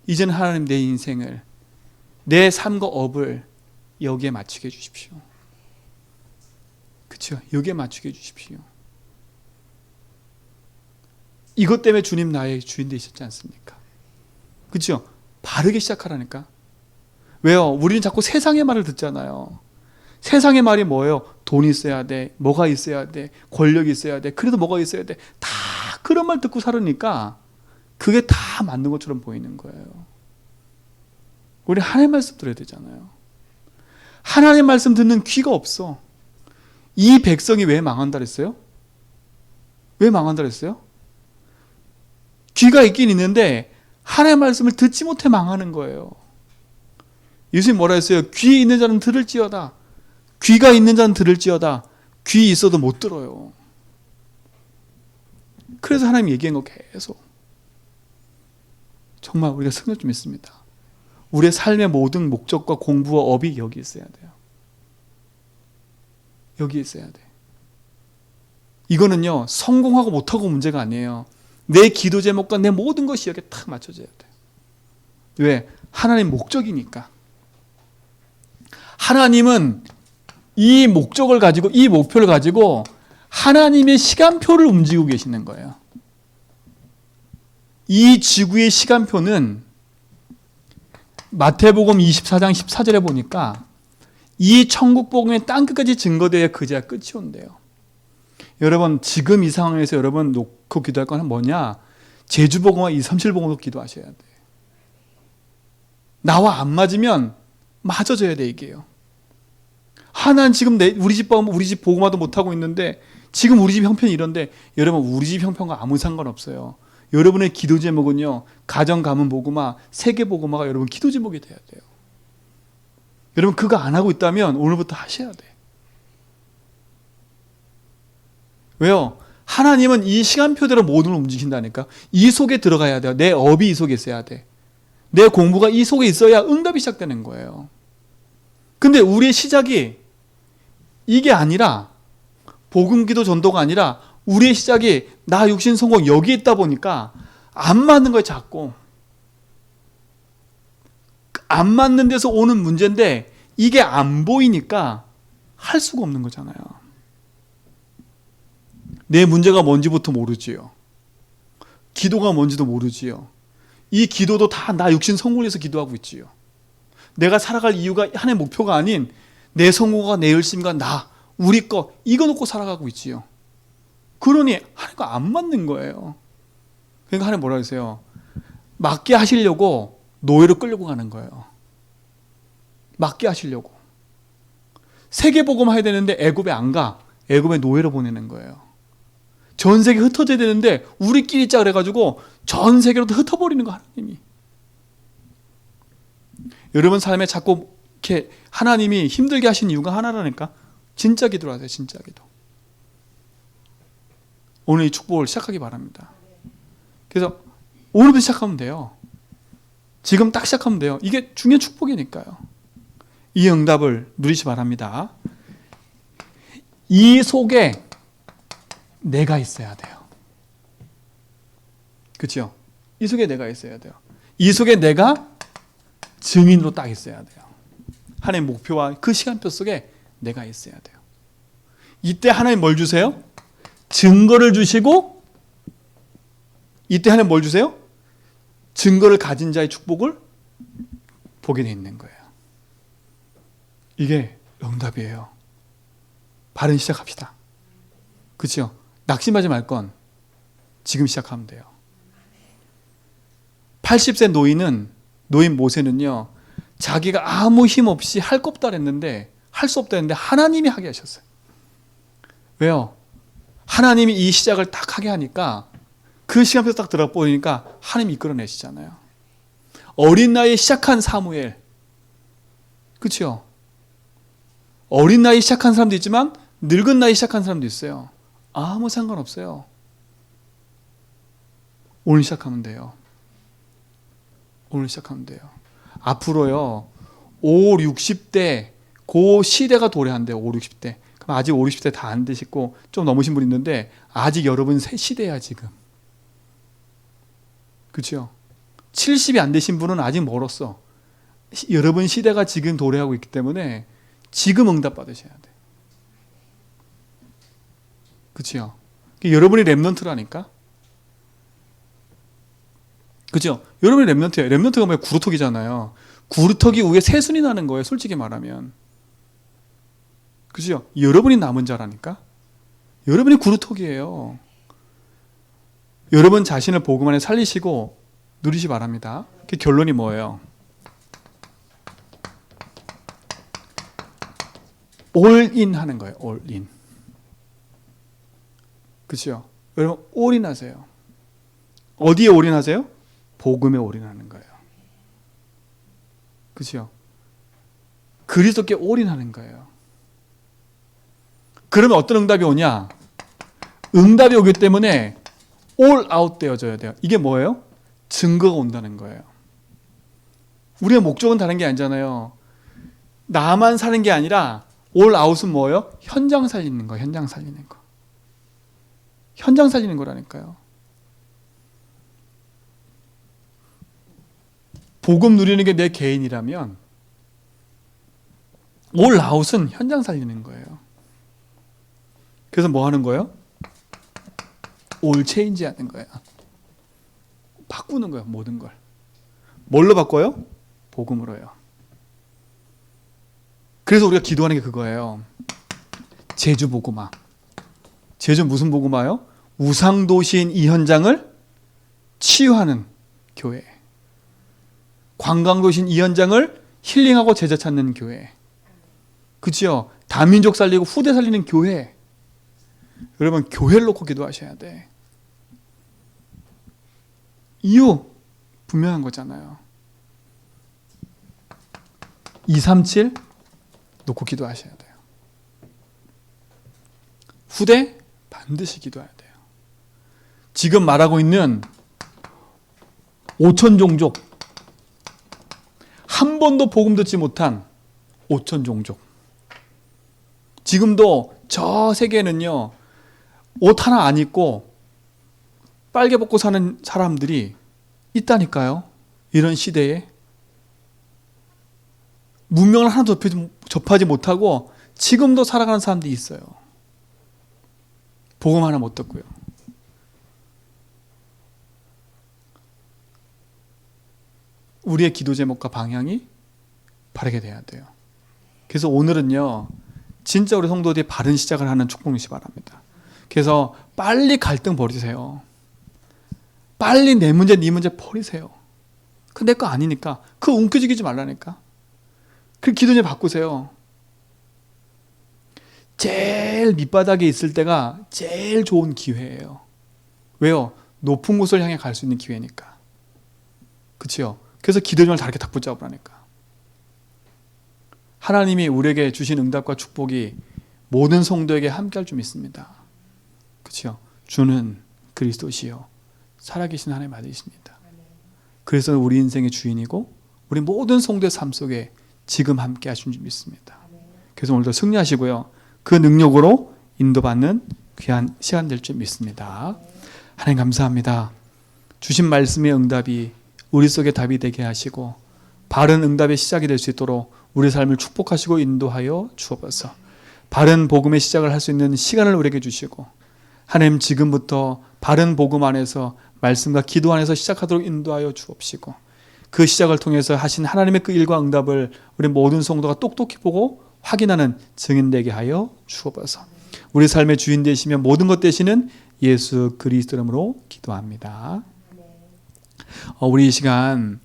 이제는 하나님 내 인생을, 내 삶과 업을 여기에 맞추게 해주십시오. 그렇죠? 여기에 맞추게 해주십시오. 이것 때문에 주님 나의 주인 되셨지 않습니까? 그렇죠? 바르게 시작하라니까. 왜요? 우리는 자꾸 세상의 말을 듣잖아요. 세상의 말이 뭐예요? 돈이 있어야 돼, 뭐가 있어야 돼, 권력이 있어야 돼, 그래도 뭐가 있어야 돼. 다 그런 말 듣고 살으니까 그게 다 맞는 것처럼 보이는 거예요. 우리 하나님의 말씀 들어야 되잖아요. 하나님의 말씀 듣는 귀가 없어. 이 백성이 왜 망한다 그랬어요? 왜 망한다 그랬어요? 귀가 있긴 있는데 하나님의 말씀을 듣지 못해 망하는 거예요. 예수님 뭐라 했어요? 귀 있는 자는 들을지어다. 귀가 있는 자는 들을지어다. 귀 있어도 못 들어요. 그래서 하나님 얘기한 거 계속. 정말 우리가 승리할 줄 믿습니다. 우리의 삶의 모든 목적과 공부와 업이 여기 있어야 돼요. 여기 있어야 돼. 이거는요, 성공하고 못하고 문제가 아니에요. 내 기도 제목과 내 모든 것이 여기에 딱 맞춰져야 돼요. 왜? 하나님 목적이니까. 하나님은 이 목적을 가지고, 이 목표를 가지고 하나님의 시간표를 움직이고 계시는 거예요. 이 지구의 시간표는 마태복음 24장 14절에 보니까 이 천국복음의 땅끝까지 증거되어야 그제야 끝이 온대요. 여러분 지금 이 상황에서 여러분 놓고 기도할 건 뭐냐? 제주복음과 237복음으로 기도하셔야 돼. 나와 안 맞으면 맞아줘야 돼 이게요. 하나는 지금 우리 집 복음화도 못하고 있는데 지금 우리 집 형편이 이런데 여러분 우리 집 형편과 아무 상관없어요. 여러분의 기도 제목은요. 가정 가문 복음화, 세계 복음화가 여러분 기도 제목이 돼야 돼요. 여러분 그거 안 하고 있다면 오늘부터 하셔야 돼. 왜요? 하나님은 이 시간표대로 모든 걸 움직인다니까. 이 속에 들어가야 돼요. 내 업이 이 속에 있어야 돼. 내 공부가 이 속에 있어야 응답이 시작되는 거예요. 근데 우리의 시작이 이게 아니라 복음기도 전도가 아니라 우리의 시작이 나 육신 성공 여기 있다 보니까 안 맞는 거예요. 자꾸 안 맞는 데서 오는 문제인데 이게 안 보이니까 할 수가 없는 거잖아요. 내 문제가 뭔지부터 모르지요. 기도가 뭔지도 모르지요. 이 기도도 다 나 육신 성공을 위해서 기도하고 있지요. 내가 살아갈 이유가 하나의 목표가 아닌 내 성공과 내 열심과 나, 우리 거 이거 놓고 살아가고 있지요. 그러니 하나님과 안 맞는 거예요. 그러니까 하나님 뭐라 그러세요? 맞게 하시려고 노예로 끌려고 가는 거예요. 맞게 하시려고. 세계복음 해야 되는데 애굽에 안 가. 애굽에 노예로 보내는 거예요. 전 세계 흩어져야 되는데 우리끼리 짜 그래가지고 전 세계로 흩어버리는 거 하나님이. 여러분 삶에 자꾸 이렇게 하나님이 힘들게 하신 이유가 하나라니까. 진짜 기도를 하세요. 진짜 기도. 오늘 이 축복을 시작하기 바랍니다. 그래서 오늘부터 시작하면 돼요. 지금 딱 시작하면 돼요. 이게 중요한 축복이니까요. 이 응답을 누리시 바랍니다. 이 속에 내가 있어야 돼요. 그렇죠? 이 속에 내가 있어야 돼요. 이 속에 내가 증인으로 딱 있어야 돼요. 하나님의 목표와 그 시간표 속에 내가 있어야 돼요. 이때 하나님 뭘 주세요? 증거를 주시고 이때 하나님 뭘 주세요? 증거를 가진 자의 축복을 보게 돼 있는 거예요. 이게 응답이에요. 바른 시작합시다. 그렇죠? 낙심하지 말 건 지금 시작하면 돼요. 80세 노인 모세는요. 자기가 아무 힘 없이 할 거 없다 그랬는데 할 수 없다 했는데 하나님이 하게 하셨어요. 왜요? 하나님이 이 시작을 딱 하게 하니까 그 시간표 딱 들어가 보니까 하나님이 이끌어내시잖아요. 어린 나이에 시작한 사무엘. 그렇죠? 어린 나이에 시작한 사람도 있지만 늙은 나이에 시작한 사람도 있어요. 아무 상관없어요. 오늘 시작하면 돼요. 오늘 시작하면 돼요. 앞으로요. 5, 60대 그 시대가 도래한대요. 5, 60대. 그럼 아직 5, 60대 다 안 되시고 좀 넘으신 분 있는데 아직 여러분 새 시대야 지금. 그렇죠? 70이 안 되신 분은 아직 멀었어. 여러분 시대가 지금 도래하고 있기 때문에 지금 응답 받으셔야 돼. 그렇죠? 여러분이 렘넌트라니까. 그죠? 여러분이 렘넌트예요. 렘넌트가 뭐예요? 구루터기잖아요. 구루터기 위에 새순이 나는 거예요. 솔직히 말하면. 그죠? 여러분이 남은 자라니까. 여러분이 구루터기예요. 여러분 자신을 복음 안에 살리시고 누리시 바랍니다. 그 결론이 뭐예요? 올인 하는 거예요. 올인. 그죠? 여러분 올인하세요. 어디에 올인하세요? 복음에 올인하는 거예요. 그죠? 그리스도께 올인하는 거예요. 그러면 어떤 응답이 오냐? 응답이 오기 때문에 올 아웃 되어져야 돼요. 이게 뭐예요? 증거가 온다는 거예요. 우리의 목적은 다른 게 아니잖아요. 나만 사는 게 아니라 올 아웃은 뭐예요? 현장 살리는 거, 현장 살리는 거. 현장 살리는 거라니까요. 복음 누리는 게 내 개인이라면 올 아웃은 현장 살리는 거예요. 그래서 뭐 하는 거예요? 올 체인지 하는 거예요. 바꾸는 거예요. 모든 걸. 뭘로 바꿔요? 복음으로요. 그래서 우리가 기도하는 게 그거예요. 제주 복음화. 제주 무슨 복음화요? 우상도시인 이 현장을 치유하는 교회. 관광도시인 이 현장을 힐링하고 제자 찾는 교회. 그치요? 다민족 살리고 후대 살리는 교회. 여러분, 교회를 놓고 기도하셔야 돼. 이유 분명한 거잖아요. 237 놓고 기도하셔야 돼요. 후대 반드시 기도해야 돼요. 지금 말하고 있는 5천 종족, 한 번도 복음 듣지 못한 5천 종족. 지금도 저 세계는요, 옷 하나 안 입고 빨개 벗고 사는 사람들이 있다니까요. 이런 시대에 문명을 하나도 접하지 못하고 지금도 살아가는 사람들이 있어요. 복음 하나 못 듣고요. 우리의 기도 제목과 방향이 바르게 돼야 돼요. 그래서 오늘은요, 진짜 우리 성도들이 바른 시작을 하는 축복이시 바랍니다. 그래서 빨리 갈등 버리세요. 빨리 내 문제, 네 문제 버리세요. 그 내 거 아니니까. 그 움켜쥐지 말라니까. 그 기도 좀 바꾸세요. 제일 밑바닥에 있을 때가 제일 좋은 기회예요. 왜요? 높은 곳을 향해 갈 수 있는 기회니까. 그치요? 그래서 기도 좀 다르게 딱 붙잡으라니까. 하나님이 우리에게 주신 응답과 축복이 모든 성도에게 함께할 줄 믿습니다. 그치요? 주는 그리스도시요 살아계신 하나님 아들이십니다. 그래서 우리 인생의 주인이고 우리 모든 성도의 삶 속에 지금 함께 하신 줄 믿습니다. 그래서 오늘도 승리하시고요, 그 능력으로 인도받는 귀한 시간 될 줄 믿습니다. 하나님 감사합니다. 주신 말씀의 응답이 우리 속에 답이 되게 하시고 바른 응답의 시작이 될 수 있도록 우리 삶을 축복하시고 인도하여 주옵소서. 바른 복음의 시작을 할 수 있는 시간을 우리에게 주시고 하나님 지금부터 바른 복음 안에서 말씀과 기도 안에서 시작하도록 인도하여 주옵시고 그 시작을 통해서 하신 하나님의 그 일과 응답을 우리 모든 성도가 똑똑히 보고 확인하는 증인되게 하여 주옵소서. 우리 삶의 주인 되시며 모든 것 되시는 예수 그리스도 이름으로 기도합니다. 우리 이 시간